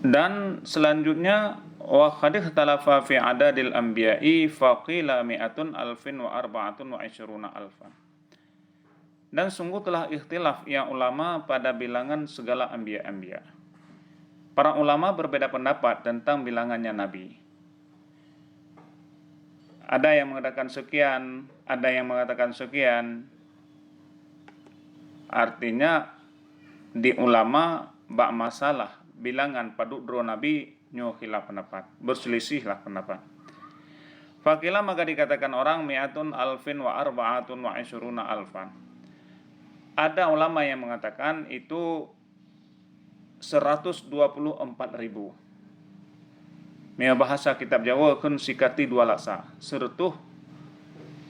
Dan selanjutnya wa qad ikhtalafa fi adadil anbiya'i faqila mi'atun alfin wa arba'atun wa isyruna alfan. Dan sungguh telah ikhtilaf yang ulama pada bilangan segala anbiya. Para ulama berbeda pendapat tentang bilangannya nabi. Ada yang mengatakan sekian, ada yang mengatakan sekian. Artinya di ulama bak masalah bilangan padudro nabi nyo khilaf pendapat, berselisihlah pendapat. Fakila maka dikatakan orang mi'atun alfin wa arba'atun wa isyruna alfan. Ada ulama yang mengatakan itu 124.000. Mia bahasa kitab Jawa kun sikati 2 laksa, serutuh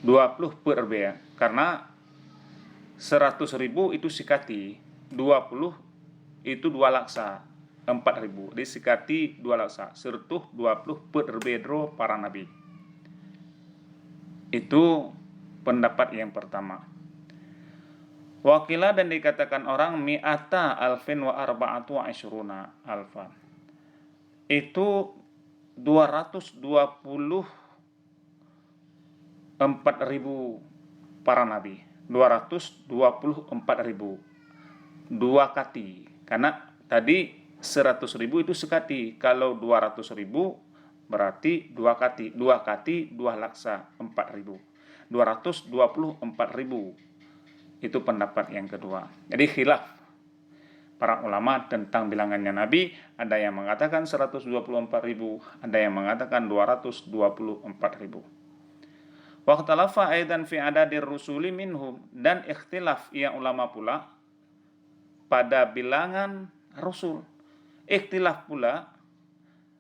20 per bea. Karena 100.000 itu sikati, 20 itu 2 laksa, 4.000. Disikati 2 laksa, serutuh 20 per bedro para nabi. Itu pendapat yang pertama. Wakila dan dikatakan orang mi'ata alfin wa arba'atu wa isyruna alfan. Itu 224.000 para nabi. 224.000. 2 kati. Karena tadi 100.000 itu sekati. Kalau 200.000 berarti 2 kati. 2 kati 2 laksa 4.000. 224.000. Itu pendapat yang kedua. Jadi khilaf para ulama tentang bilangannya nabi. Ada yang mengatakan 124.000, ada yang mengatakan 224.000. Waqtalafa aidan fi adadir rusuli minhum, dan ikhtilaf yang ulama pula pada bilangan rasul. Ikhtilaf pula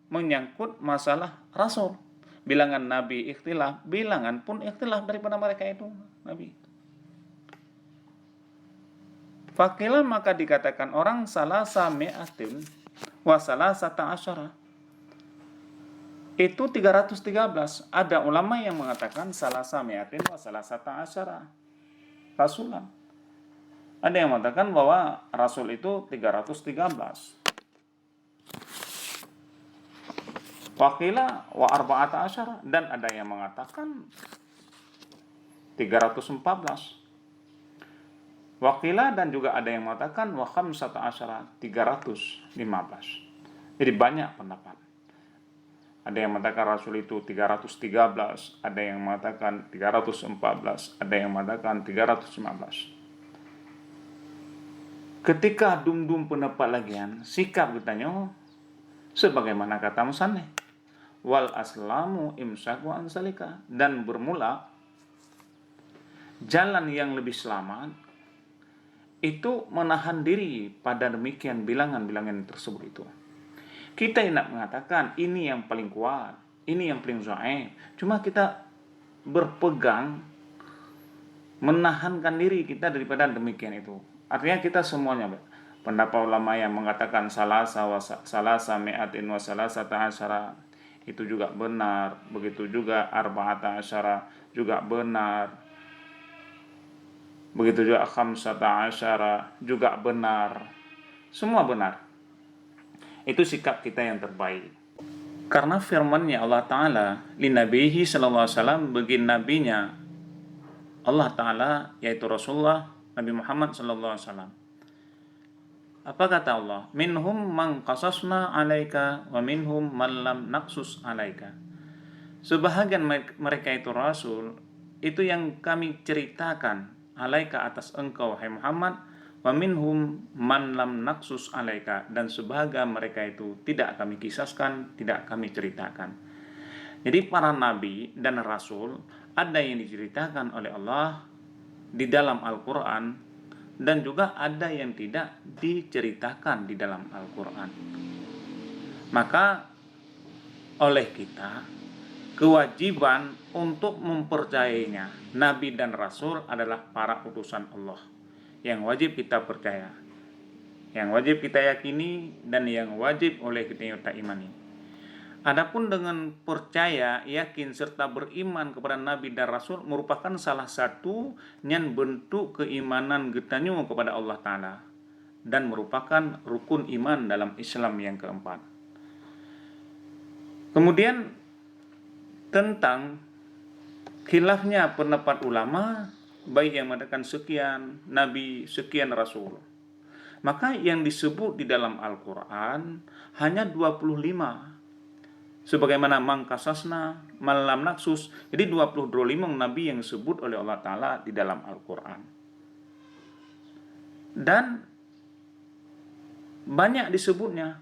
menyangkut masalah rasul. Bilangan nabi ikhtilaf, bilangan pun ikhtilaf daripada mereka itu nabi. Fakila maka dikatakan orang salasa mi'atin wa salasata asyara. Itu 313. Ada ulama yang mengatakan salasa mi'atin wa salasata asyara rasulan. Ada yang mengatakan bahwa rasul itu 313. Fakila wa arba'ata asyara, dan ada yang mengatakan 314. Wakila dan juga ada yang mengatakan wa khamsata asyara 315. Jadi banyak pendapat. Ada yang mengatakan rasul itu 313, ada yang mengatakan 314, ada yang mengatakan 315. Ketika dum-dum pendapat lagian, sikap katanya sebagaimana kata musannif, wal aslamu imsaku an salika, dan bermula jalan yang lebih selamat itu menahan diri pada demikian bilangan-bilangan tersebut itu. Kita tidak mengatakan ini yang paling kuat, ini yang paling dhaif. Cuma kita berpegang, menahankan diri kita daripada demikian itu. Artinya kita semuanya, pendapat ulama yang mengatakan salasa mi'atin wa salasata asyara itu juga benar. Begitu juga arba'ata asyara juga benar. Begitu juga khamsata asyara juga benar. Semua benar. Itu sikap kita yang terbaik. Karena firman-Nya Allah Ta'ala li nabihi sallallahu alaihi wasallam bagi nabinya Allah Ta'ala, yaitu Rasulullah Nabi Muhammad sallallahu alaihi wasallam. Apa kata Allah? Minhum man qasasna alaika wa minhum man lam naqsus alaika. Sebahagian mereka itu rasul, itu yang kami ceritakan alaika atas engkau hai Muhammad, wa minhum man lam naqsus alaika, dan sebahagian mereka itu tidak kami kisahkan, tidak kami ceritakan. Jadi para nabi dan rasul ada yang diceritakan oleh Allah di dalam Al-Qur'an, dan juga ada yang tidak diceritakan di dalam Al-Qur'an. Maka oleh kita kewajiban untuk mempercayainya. Nabi dan Rasul adalah para utusan Allah yang wajib kita percaya, yang wajib kita yakini, dan yang wajib oleh kita imani. Adapun dengan percaya, yakin, serta beriman kepada Nabi dan Rasul merupakan salah satu yang bentuk keimanan getanyo kepada Allah Ta'ala, dan merupakan rukun iman dalam Islam yang keempat. Kemudian tentang khilafnya pendapat ulama, baik yang mengatakan sekian nabi, sekian rasul. Maka yang disebut di dalam Al-Quran hanya 25. Sebagaimana mangkasasna, malam naksus. Jadi 25 nabi yang disebut oleh Allah Ta'ala di dalam Al-Quran. Dan banyak disebutnya.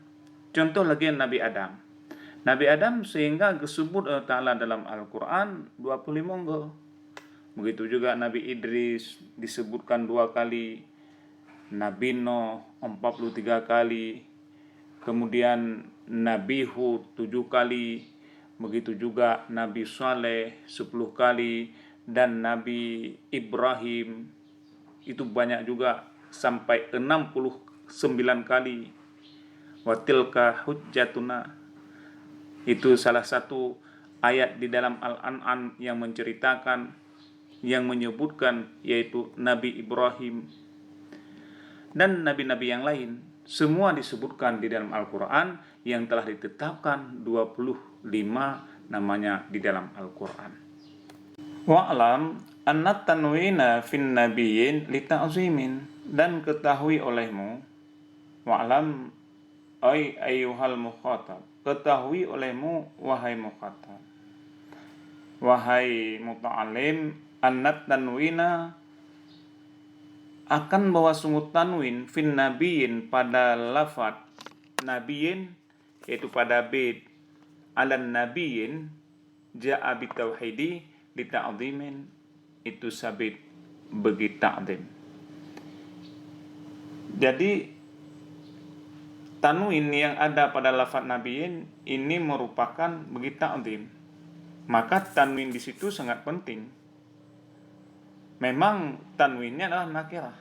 Contoh lagi Nabi Adam. Nabi Adam sehingga disebut Allah Ta'ala dalam Al-Quran 25 enggak. Begitu juga Nabi Idris disebutkan 2 kali. Nabi Nuh 43 kali. Kemudian Nabi Hud 7 kali. Begitu juga Nabi Saleh 10 kali. Dan Nabi Ibrahim itu banyak juga sampai 69 kali. Watilka hujjatuna, itu salah satu ayat di dalam Al-An'am yang menceritakan, yang menyebutkan, yaitu Nabi Ibrahim dan nabi-nabi yang lain. Semua disebutkan di dalam Al-Quran yang telah ditetapkan 25 namanya di dalam Al-Quran. Wa'lam annat tanwina fin nabiyyin li ta'zimin, dan ketahui olehmu, wa'lam ay ayyuhal mukhatab, ketahui olehmu wahai mukhatab, wahai muta'alim, annat tanwina, akan bahwa sungguh tanwin fin nabiyin pada lafad nabiyin, yaitu pada bid alan nabiyin, ja'a bitauhidi li ta'zimin, itu sabit bagi ta'zim. Jadi tanwin yang ada pada lafaz nabiyin ini merupakan bagi ta'zim. Maka tanwin di situ sangat penting. Memang tanwinnya adalah nakirah.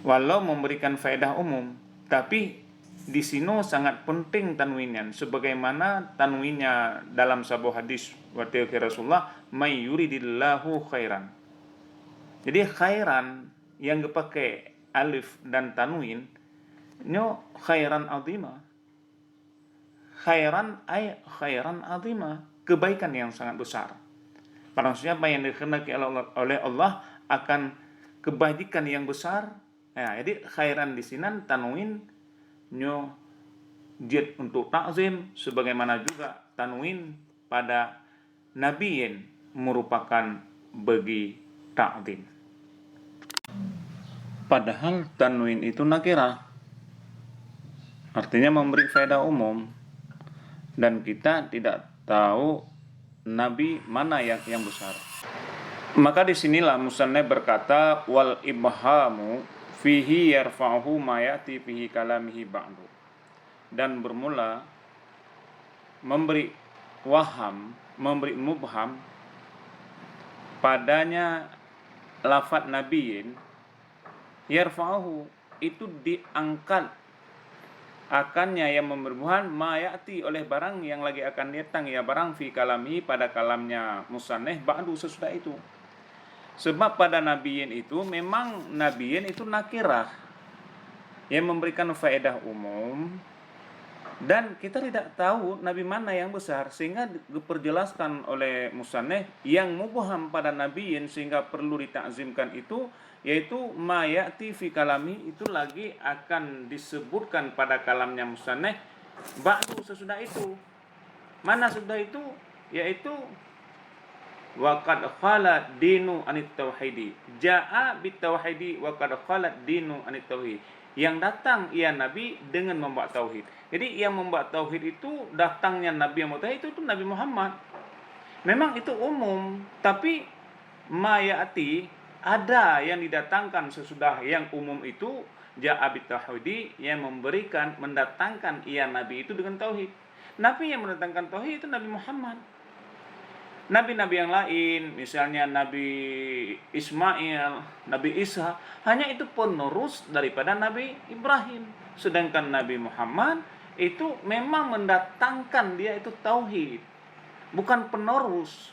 Walau memberikan faedah umum, tapi di sini sangat penting tanwinnya. Sebagaimana tanwinnya dalam sebuah hadis waktu Rasulullah, may yuridillahu khairan. Jadi khairan yang dipakai alif dan tanwin nyo khairan azima. Khairan ay khairan azima, kebaikan yang sangat besar. Barang siapa yang dikehendaki oleh Allah akan kebajikan yang besar. Nah, jadi khairan di sini tanwin nyo jid untuk ta'zim, sebagaimana juga tanwin pada nabiyin merupakan bagi ta'zim. Padahal tanwin itu nakirah, artinya memberi faedah umum, dan kita tidak tahu nabi mana yang besar. Maka disinilah musannif berkata, wal ibhamu fihi yarfa'uhu ma ya'ti fihi kalamihi ba'du, dan bermula memberi waham, memberi mubham padanya lafaz nabiyin, yarfa'uhu itu diangkat akannya yang memberbuhan mayati oleh barang yang lagi akan datang, ya barang fi kalami pada kalamnya musannif ba'du sesudah itu. Sebab pada nabiyin itu memang nabiyin itu nakirah yang memberikan faedah umum, dan kita tidak tahu nabi mana yang besar, sehingga diperjelaskan oleh musannif yang mubham pada nabiyin sehingga perlu ditakzimkan itu, yaitu mayati fi kalami, itu lagi akan disebutkan pada kalamnya musannif ba'du sesudah itu. Mana sesudah itu? Yaitu wa qad khala dinu anit tauhidi, jaa bit tauhidi wa qad khala dinu anit tauhid, yang datang ia nabi dengan membawa tauhid. Jadi yang membawa tauhid itu, datangnya nabi yang membawa tauhid itu Nabi Muhammad. Memang itu umum, tapi mayati ada yang didatangkan sesudah yang umum itu, jaa bit tauhidi, yang memberikan mendatangkan ia nabi itu dengan tauhid. Nabi yang mendatangkan tauhid itu Nabi Muhammad. Nabi-nabi yang lain, misalnya Nabi Ismail, Nabi Isa, hanya itu penerus daripada Nabi Ibrahim. Sedangkan Nabi Muhammad itu memang mendatangkan dia itu tauhid, bukan penerus,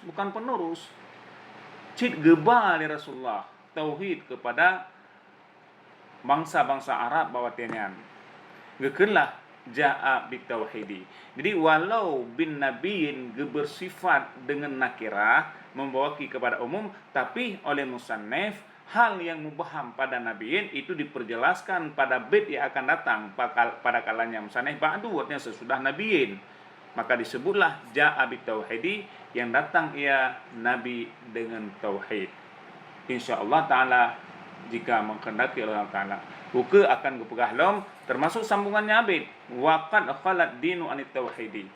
Cid geba dari Rasulullah tauhid kepada bangsa-bangsa Arab bahwa tenyan. Gekeunlah ja'a bitauhidi. Jadi walau bin nabiyin bersifat dengan nakirah membawa kepada umum, tapi oleh musannif hal yang mubham pada nabiyin itu diperjelaskan pada bait yang akan datang pada kalanya musannif ba'du, artinya sesudah nabiyin. Maka disebutlah ja'a bitauhidi, yang datang ia nabi dengan tauhid. Insyaallah taala jika menghendaki Allah taala buka akan kepegahlom termasuk sambungannya abid wa qad khalat dinu anit tauhidi.